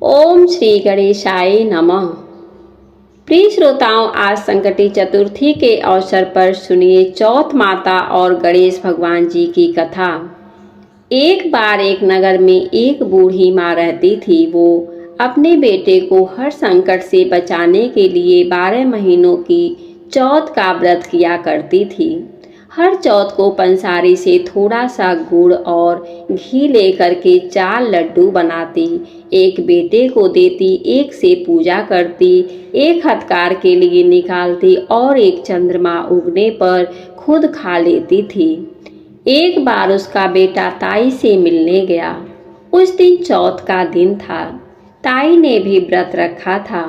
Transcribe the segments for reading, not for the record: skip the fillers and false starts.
ओम श्री गणेशाय नमः। प्रिय श्रोताओं, आज संकटी चतुर्थी के अवसर पर सुनिए चौथ माता और गणेश भगवान जी की कथा। एक बार एक नगर में एक बूढ़ी माँ रहती थी। वो अपने बेटे को हर संकट से बचाने के लिए 12 महीनों की चौथ का व्रत किया करती थी। हर चौथ को पंसारी से थोड़ा सा गुड़ और घी लेकर के 4 लड्डू बनाती, एक बेटे को देती, एक से पूजा करती, एक हथकार के लिए निकालती और एक चंद्रमा उगने पर खुद खा लेती थी। एक बार उसका बेटा ताई से मिलने गया। उस दिन चौथ का दिन था। ताई ने भी व्रत रखा था।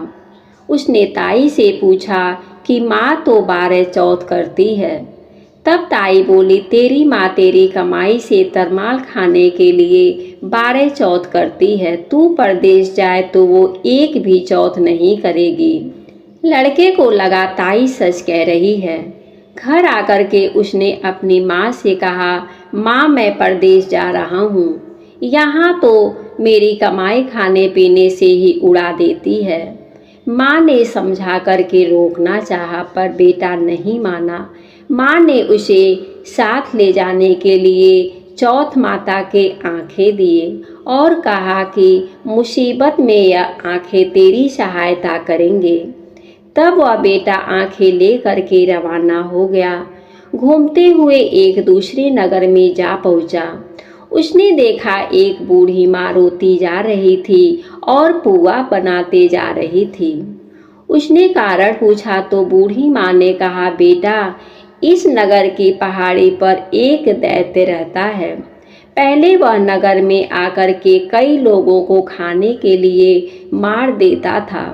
उसने ताई से पूछा कि माँ तो 12 चौथ करती है। तब ताई बोली, तेरी माँ तेरी कमाई से तरमाल खाने के लिए 12 चौथ करती है। तू परदेश जाए तो वो एक भी चौथ नहीं करेगी। लड़के को लगा ताई सच कह रही है। घर आकर के उसने अपनी माँ से कहा, माँ मैं परदेश जा रहा हूँ, यहाँ तो मेरी कमाई खाने पीने से ही उड़ा देती है। माँ ने समझा करके रोकना चाहा पर बेटा नहीं माना। माँ ने उसे साथ ले जाने के लिए चौथ माता के आंखें दिए और कहा कि मुसीबत में यह आंखें तेरी सहायता करेंगे। तब वह बेटा आंखें ले करके रवाना हो गया। घूमते हुए एक दूसरे नगर में जा पहुंचा। उसने देखा एक बूढ़ी माँ रोती जा रही थी और पुआ बनाते जा रही थी। उसने कारण पूछा तो बूढ़ी माँ ने कहा, बेटा इस नगर की पहाड़ी पर एक दैत्य रहता है। पहले वह नगर में आकर के कई लोगों को खाने के लिए मार देता था।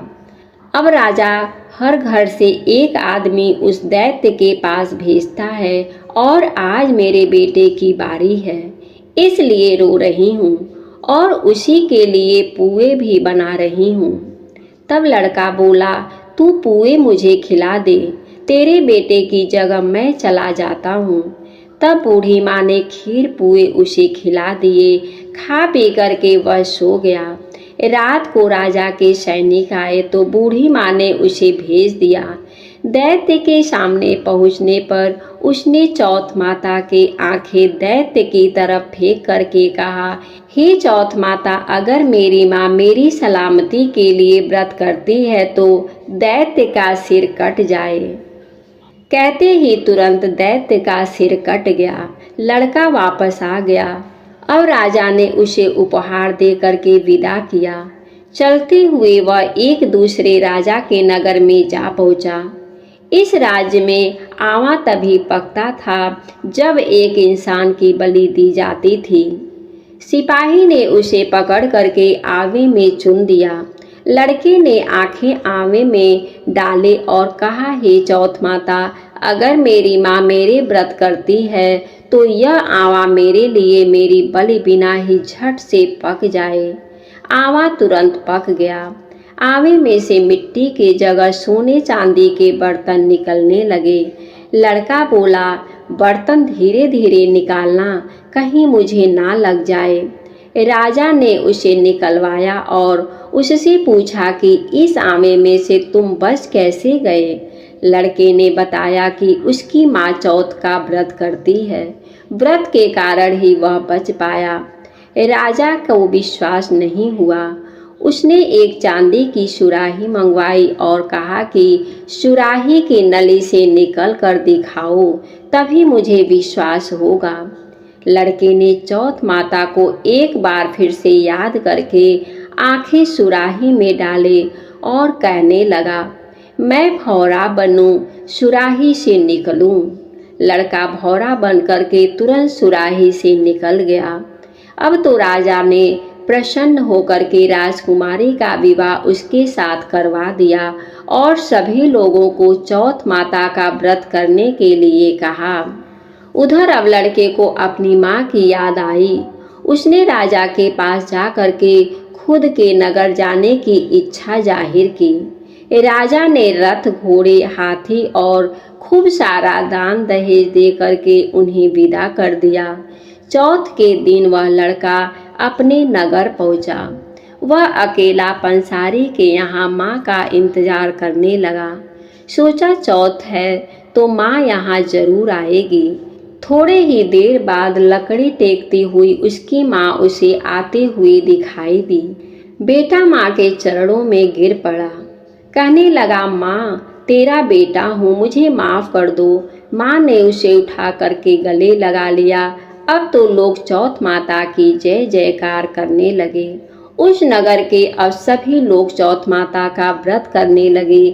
अब राजा हर घर से एक आदमी उस दैत्य के पास भेजता है और आज मेरे बेटे की बारी है, इसलिए रो रही हूँ और उसी के लिए पुए भी बना रही हूँ। तब लड़का बोला, तू पुए मुझे खिला दे, तेरे बेटे की जगह मैं चला जाता हूँ। तब बूढ़ी माँ ने खीर पुए उसे खिला दिए। खा पी करके वह सो गया। रात को राजा के सैनिक आए तो बूढ़ी माँ ने उसे भेज दिया। दैत्य के सामने पहुँचने पर उसने चौथ माता के आंखें दैत्य की तरफ फेंक करके कहा, हे चौथ माता, अगर मेरी माँ मेरी सलामती के लिए व्रत करती है तो दैत्य का सिर कट जाए। कहते ही तुरंत दैत्य का सिर कट गया। लड़का वापस आ गया। अब राजा ने उसे उपहार दे करके विदा किया। चलते हुए वह एक दूसरे राजा के नगर में जा पहुंचा। इस राज्य में आवा तभी पकता था जब एक इंसान की बलि दी जाती थी। सिपाही ने उसे पकड़ करके आवे में चुन दिया। लड़के ने आंखें आवे में डाले और कहा, हे चौथ माता, अगर मेरी माँ मेरे व्रत करती है तो यह आवा मेरे लिए मेरी बलि बिना ही झट से पक जाए। आवा तुरंत पक गया। आवे में से मिट्टी के जगह सोने चांदी के बर्तन निकलने लगे। लड़का बोला, बर्तन धीरे धीरे निकालना, कहीं मुझे ना लग जाए। राजा ने उसे निकलवाया और उससे पूछा कि इस आवे में से तुम बच कैसे गए। लड़के ने बताया कि उसकी माँ चौथ का व्रत करती है, व्रत के कारण ही वह बच पाया। राजा को विश्वास नहीं हुआ। उसने एक चांदी की सुराही मंगवाई और कहा कि सुराही की नली से निकल कर दिखाओ, तभी मुझे विश्वास होगा। लड़के ने चौथ माता को एक बार फिर से याद करके आंखें सुराही में डाले और कहने लगा, मैं भौरा बनूं, सुराही से निकलूं। लड़का भौरा बन करके तुरंत सुराही से निकल गया। अब तो राजा ने प्रसन्न होकर के राजकुमारी का विवाह उसके साथ करवा दिया और सभी लोगों को चौथ माता का व्रत करने के लिए कहा। उधर अब लड़के को अपनी माँ की याद आई। उसने राजा के पास जा करके खुद के नगर जाने की इच्छा जाहिर की। राजा ने रथ, घोड़े, हाथी और खूब सारा दान दहेज दे करके उन्हें विदा कर दिया। चौथ के दिन वह लड़का अपने नगर पहुंचा। वह अकेला पंसारी के यहाँ माँ का इंतजार करने लगा। सोचा चौथ है तो माँ यहाँ जरूर आएगी। थोड़े ही देर बाद लकड़ी टेकती हुई उसकी माँ उसे आते हुए दिखाई दी। बेटा माँ के चरणों में गिर पड़ा, कहने लगा, माँ तेरा बेटा हूँ, मुझे माफ कर दो। माँ ने उसे उठा करके गले लगा लिया। अब तो लोग चौथ माता की जय जयकार करने लगे। उस नगर के अब सभी लोग चौथ माता का व्रत करने लगे।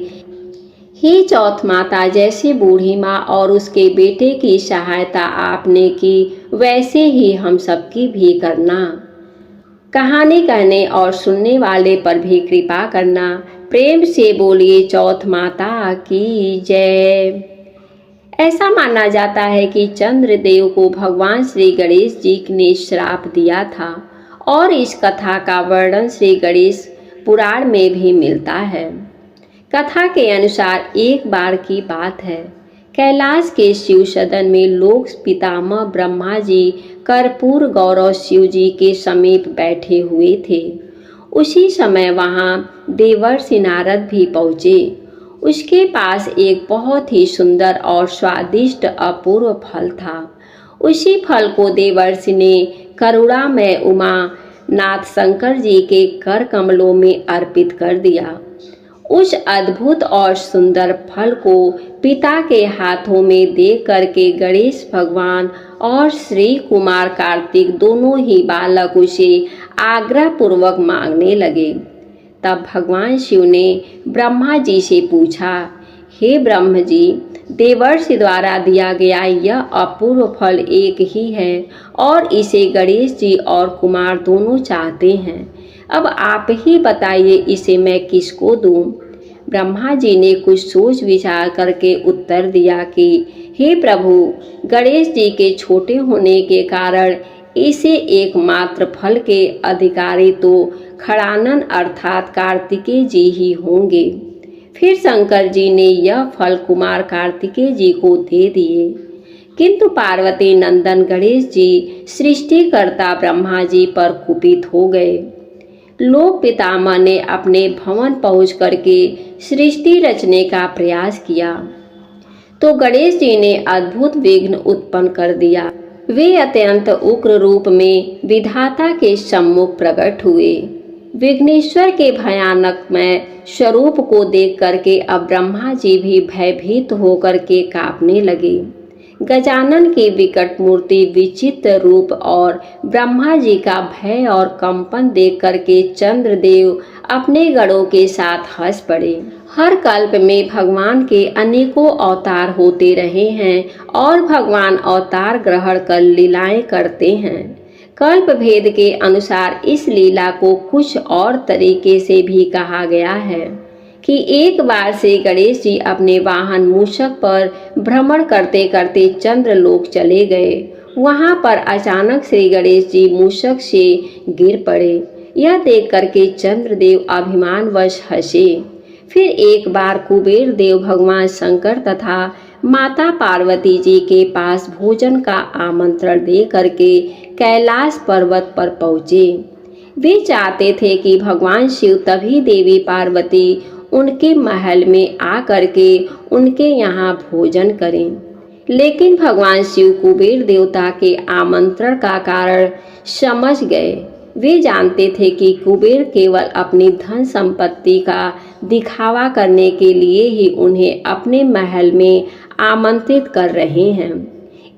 हे चौथ माता, जैसे बूढ़ी माँ और उसके बेटे की सहायता आपने की, वैसे ही हम सबकी भी करना। कहानी कहने और सुनने वाले पर भी कृपा करना। प्रेम से बोलिए चौथ माता की जय। ऐसा माना जाता है कि चंद्रदेव को भगवान श्री गणेश जी ने श्राप दिया था और इस कथा का वर्णन श्री गणेश पुराण में भी मिलता है। कथा के अनुसार एक बार की बात है, कैलाश के शिव सदन में लोक पितामह ब्रह्मा जी कर्पूर गौरव शिव जी के समीप बैठे हुए थे। उसी समय वहां देवर्षि नारद भी पहुँचे। उसके पास एक बहुत ही सुंदर और स्वादिष्ट अपूर्व फल था। उसी फल को देवर्षि ने करुणामय उमा नाथ शंकर जी के कर कमलों में अर्पित कर दिया। उस अद्भुत और सुंदर फल को पिता के हाथों में दे करके गणेश भगवान और श्री कुमार कार्तिक दोनों ही बालक उसे आग्रह पूर्वक मांगने लगे। तब भगवान शिव ने ब्रह्मा जी से पूछा, हे ब्रह्म जी, देवर्षि द्वारा दिया गया यह अपूर्व फल एक ही है और इसे गणेश जी और कुमार दोनों चाहते हैं। अब आप ही बताइए, इसे मैं किसको दूं? ब्रह्मा जी ने कुछ सोच विचार करके उत्तर दिया कि हे प्रभु, गणेश जी के छोटे होने के कारण इसे एकमात्र फल के अधिकारी तो खड़ानन अर्थात कार्तिकेय जी ही होंगे। फिर शंकर जी ने यह फल कुमार कार्तिकेय जी को दे दिए, किंतु पार्वती नंदन गणेश जी सृष्टिकर्ता ब्रह्मा जी पर कुपित हो गए। लोक पितामह ने अपने भवन पहुंच करके सृष्टि रचने का प्रयास किया तो गणेश जी ने अद्भुत विघ्न उत्पन्न कर दिया। वे अत्यंत उग्र रूप में विधाता के सम्मुख प्रकट हुए। विघ्नेश्वर के भयानकमय स्वरूप को देख करके अब ब्रह्मा जी भी भयभीत होकर के कांपने लगे। गजानन की विकट मूर्ति, विचित्र रूप और ब्रह्मा जी का भय और कंपन देख करके चंद्रदेव अपने गणों के साथ हंस पड़े। हर कल्प में भगवान के अनेकों अवतार होते रहे हैं और भगवान अवतार ग्रहण कर लीलाएं करते हैं। कल्प भेद के अनुसार इस लीला को कुछ और तरीके से भी कहा गया है कि एक बार से गणेश जी अपने वाहन मूषक पर भ्रमण करते करते चंद्रलोक चले गए। वहां पर अचानक श्री गणेश जी मूषक से गिर पड़े। यह देख करके चंद्रदेव अभिमानवश हंसे। फिर एक बार कुबेर देव भगवान शंकर तथा माता पार्वती जी के पास भोजन का आमंत्रण दे करके कैलाश पर्वत पर पहुँचे। वे चाहते थे कि भगवान शिव तभी देवी पार्वती उनके महल में आ करके उनके यहाँ भोजन करें, लेकिन भगवान शिव कुबेर देवता के आमंत्रण का कारण समझ गए। वे जानते थे कि कुबेर केवल अपनी धन संपत्ति का दिखावा करने के लिए ही उन्हें अपने महल में आमंत्रित कर रहे हैं।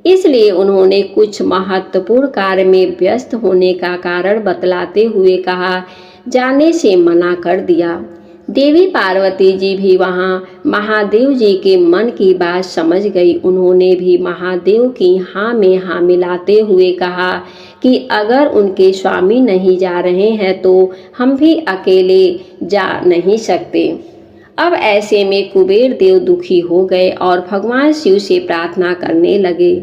इसलिए उन्होंने कुछ महत्वपूर्ण कार्य में व्यस्त होने का कारण बतलाते हुए कहा, जाने से मना कर दिया। देवी पार्वती जी भी वहाँ महादेव जी के मन की बात समझ गई। उन्होंने भी महादेव की हाँ में हाँ मिलाते हुए कहा कि अगर उनके स्वामी नहीं जा रहे हैं तो हम भी अकेले जा नहीं सकते। अब ऐसे में कुबेर देव दुखी हो गए और भगवान शिव से प्रार्थना करने लगे।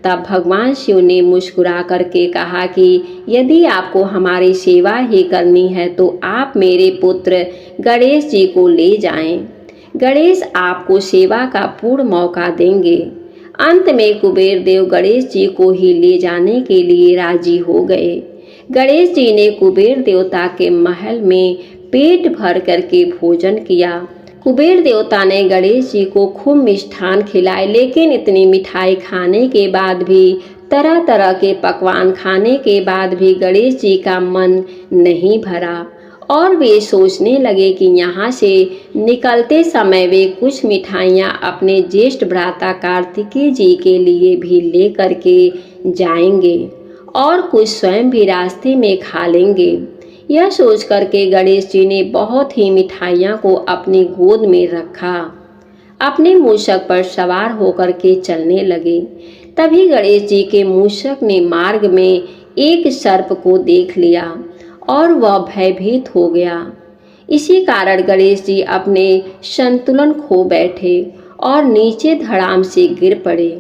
तब भगवान शिव ने मुस्कुरा करके कहा कि यदि आपको हमारी सेवा ही करनी है तो आप मेरे पुत्र गणेश जी को ले जाएं। गणेश आपको सेवा का पूर्ण मौका देंगे। अंत में कुबेर देव गणेश जी को ही ले जाने के लिए राजी हो गए। गणेश जी ने कुबेर देवता के महल में पेट भर करके भोजन किया। कुबेर देवता ने गणेश जी को खूब मिष्ठान खिलाए, लेकिन इतनी मिठाई खाने के बाद भी, तरह तरह के पकवान खाने के बाद भी गणेश जी का मन नहीं भरा और वे सोचने लगे कि यहाँ से निकलते समय वे कुछ मिठाइयाँ अपने ज्येष्ठ भ्राता कार्तिकेय जी के लिए भी ले करके जाएंगे और कुछ स्वयं भी रास्ते में खा लेंगे। यह सोच करके गणेश जी ने बहुत ही मिठाइयाँ को अपनी गोद में रखा, अपने मूषक पर सवार होकर के चलने लगे। तभी गणेश जी के मूषक ने मार्ग में एक सर्प को देख लिया और वह भयभीत हो गया। इसी कारण गणेश जी अपने संतुलन खो बैठे और नीचे धड़ाम से गिर पड़े।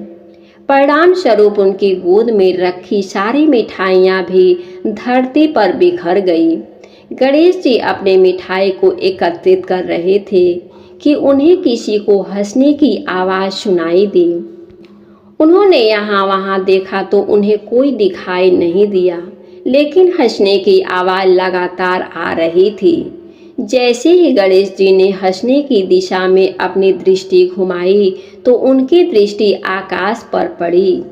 परिणाम स्वरूप उनकी गोद में रखी सारी मिठाइयाँ भी धरती पर बिखर गई। गणेश जी अपने मिठाई को एकत्रित कर रहे थे कि उन्हें किसी को हंसने की आवाज़ सुनाई दी। उन्होंने यहाँ वहाँ देखा तो उन्हें कोई दिखाई नहीं दिया, लेकिन हंसने की आवाज़ लगातार आ रही थी। जैसे ही गणेश जी ने हंसने की दिशा में अपनी दृष्टि घुमाई तो उनकी दृष्टि आकाश पर पड़ी।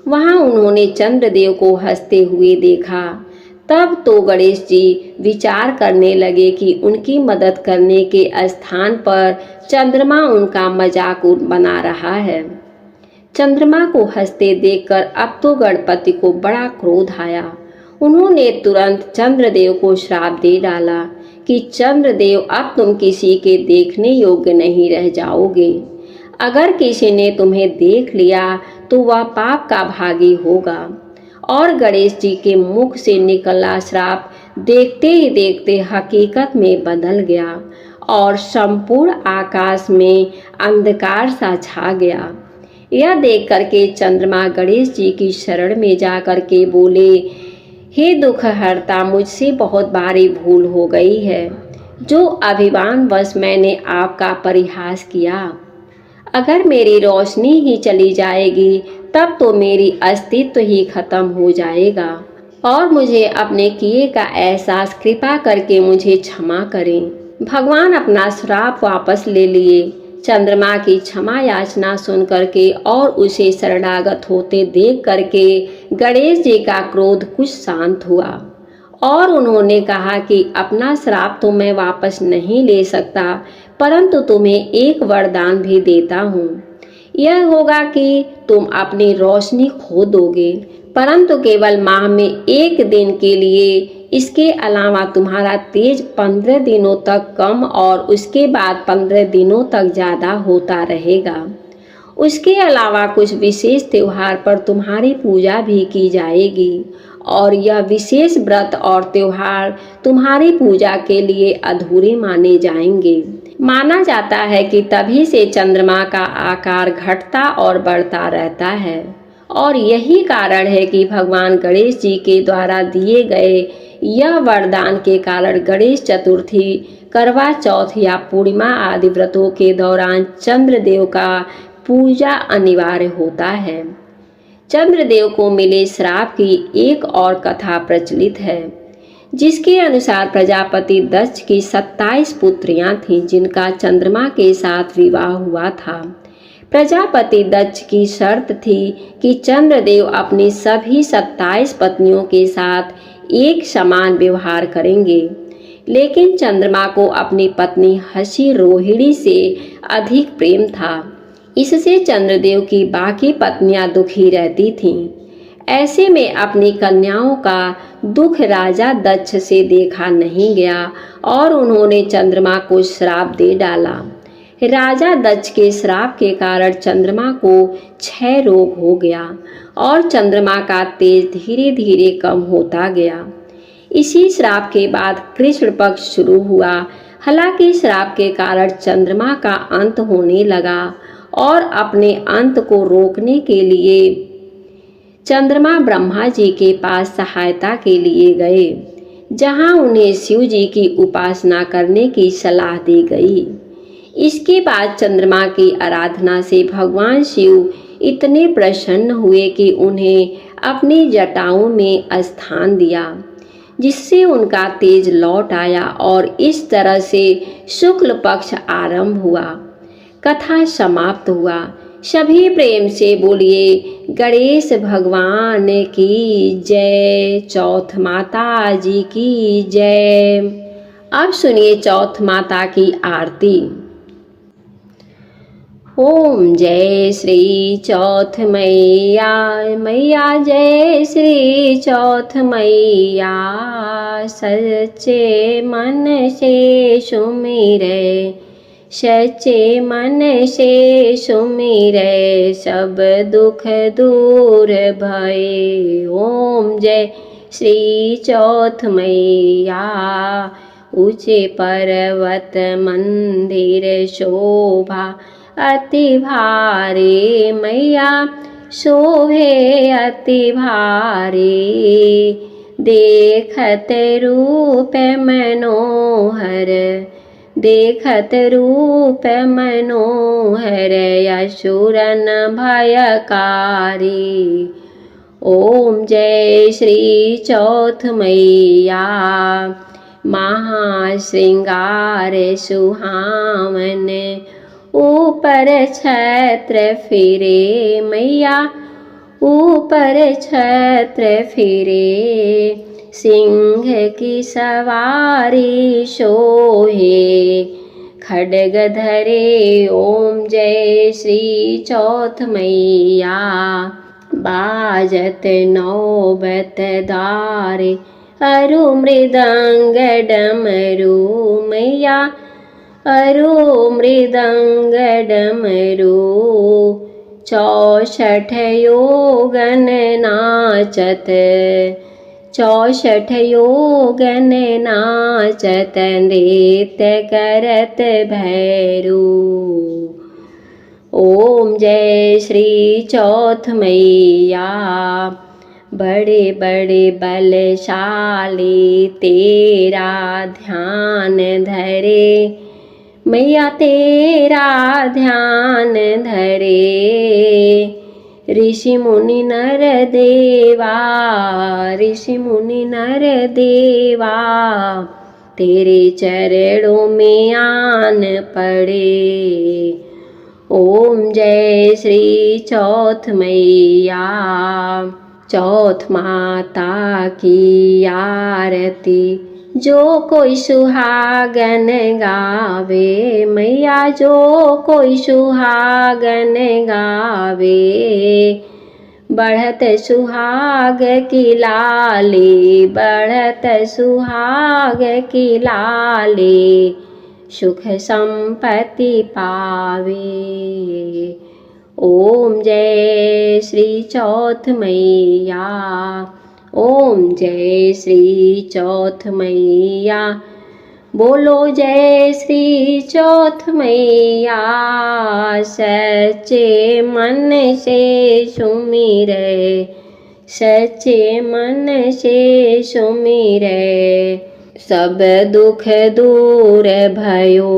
वहाँ उन्होंने चंद्रदेव को हंसते हुए देखा। तब तो गणेश जी विचार करने लगे कि उनकी मदद करने के स्थान पर चंद्रमा उनका मजाक बना रहा है। चंद्रमा को हंसते देखकर अब तो गणपति को बड़ा क्रोध आया। उन्होंने तुरंत चंद्रदेव को श्राप दे डाला कि चंद्रदेव अब तुम किसी के देखने योग्य नहीं रह जाओगे। अगर किसी ने तुम्हें देख लिया तो वह पाप का भागी होगा। और गणेश जी के मुख से निकला श्राप देखते ही देखते हकीकत में बदल गया और संपूर्ण आकाश में अंधकार सा छा गया। यह देख करके चंद्रमा गणेश जी की शरण में जा करके बोले, हे दुख हरता, मुझसे बहुत भारी भूल हो गई है। जो अभिमानवश मैंने आपका परिहास किया। अगर मेरी रोशनी ही चली जाएगी तब तो मेरी अस्तित्व ही खत्म हो जाएगा और मुझे अपने किए का एहसास कृपा करके मुझे क्षमा करें। भगवान अपना श्राप वापस ले लिए। चंद्रमा की क्षमा याचना सुन करके और उसे शरणागत होते देख करके गणेश जी का क्रोध कुछ शांत हुआ और उन्होंने कहा कि अपना श्राप तो मैं वापस नहीं ले सकता, परंतु तुम्हें एक वरदान भी देता हूँ। यह होगा कि तुम अपनी रोशनी खो दोगे, परंतु केवल माह में एक दिन के लिए। इसके अलावा तुम्हारा तेज 15 दिनों तक कम और उसके बाद 15 दिनों तक ज़्यादा होता रहेगा। उसके अलावा कुछ विशेष त्योहार पर तुम्हारी पूजा भी की जाएगी और यह विशेष व्रत और त्योहार तुम्हारी पूजा के लिए अधूरे माने जाएंगे। माना जाता है कि तभी से चंद्रमा का आकार घटता और बढ़ता रहता है और यही कारण है कि भगवान गणेश जी के द्वारा दिए गए यह वरदान के कारण गणेश चतुर्थी, करवा चौथ या पूर्णिमा आदि व्रतों के दौरान चंद्रदेव का पूजा अनिवार्य होता है। चंद्रदेव को मिले श्राप की एक और कथा प्रचलित है, जिसके अनुसार प्रजापति दक्ष की 27 पुत्रियां थीं जिनका चंद्रमा के साथ विवाह हुआ था। प्रजापति दक्ष की शर्त थी कि चंद्रदेव अपनी सभी 27 पत्नियों के साथ एक समान व्यवहार करेंगे, लेकिन चंद्रमा को अपनी पत्नी हसी रोहिणी से अधिक प्रेम था। इससे चंद्रदेव की बाकी पत्नियां दुखी रहती थीं। ऐसे में अपनी कन्याओं का दुख राजा दक्ष से देखा नहीं गया और उन्होंने चंद्रमा को श्राप दे डाला। राजा दक्ष के श्राप के कारण चंद्रमा को क्षय रोग हो गया और चंद्रमा का तेज धीरे धीरे कम होता गया। इसी श्राप के बाद कृष्ण पक्ष शुरू हुआ। हालांकि श्राप के कारण चंद्रमा का अंत होने लगा और अपने अंत को रोकने के लिए चंद्रमा ब्रह्मा जी के पास सहायता के लिए गए, जहां उन्हें शिव जी की उपासना करने की सलाह दी गई। इसके बाद चंद्रमा की आराधना से भगवान शिव इतने प्रसन्न हुए कि उन्हें अपनी जटाओं में स्थान दिया। जिससे उनका तेज लौट आया और इस तरह से शुक्ल पक्ष आरंभ हुआ। कथा समाप्त हुआ। सभी प्रेम से बोलिए गणेश भगवान की जय, चौथ माता जी की जय। अब सुनिए चौथ माता की आरती। ओम जय श्री चौथ मैया, मैया जय श्री चौथ मैया। सच्चे मन से सुमिरे, सच्चे मन से सुमिरे, सब दुख दूर भये। ओम जय श्री चौथ मैया। ऊंचे पर्वत मंदिर शोभा अति भारी, मैया शोभे अति भारी। देखत रूप मनोहर, देखत रूप मनोहर, असुरन भयकारी। ओम जय श्री चौथ मैया। महाश्रृंगार सुहावन, ऊपर छत्र फिरे, मैया ऊपर छत्र फिरे। सिंह की सवारी शोहे, खड्ग धरे। ओम जय श्री चौथ मैया। बाजत नौबत दारे, अरु मृदंग डमरू, मैया अरु मृदंग डमरू। 64 योगन नाचत, 64 योगन नाचत, नृत्य करत भैरू। ओम जय श्री चौथ मैया। बड़े बड़े बलशाली तेरा ध्यान धरे, मैया तेरा ध्यान धरे। ऋषि मुनि नर देवा, ऋषि मुनि नर देवा, तेरे चरणों में आन पड़े। ओम जय श्री चौथ मैया। चौथ माता की आरती जो कोई सुहागन गावे, मैया जो कोई सुहागन गावे। बढ़त सुहाग की लाली, बढ़त सुहाग की लाली, सुख संपत्ति पावे। ओम जय श्री चौथ मैया। ओम जय श्री चौथ मैया। बोलो जय श्री चौथ मैया। सच्चे मन से सुमिरे, सच्चे मन से सुमिरे, सब दुख दूर भयो।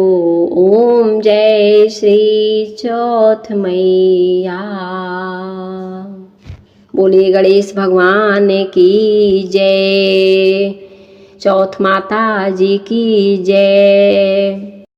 ओम जय श्री चौथ मैया। बोलिए गणेश भगवान की जय, चौथ माता जी की जय।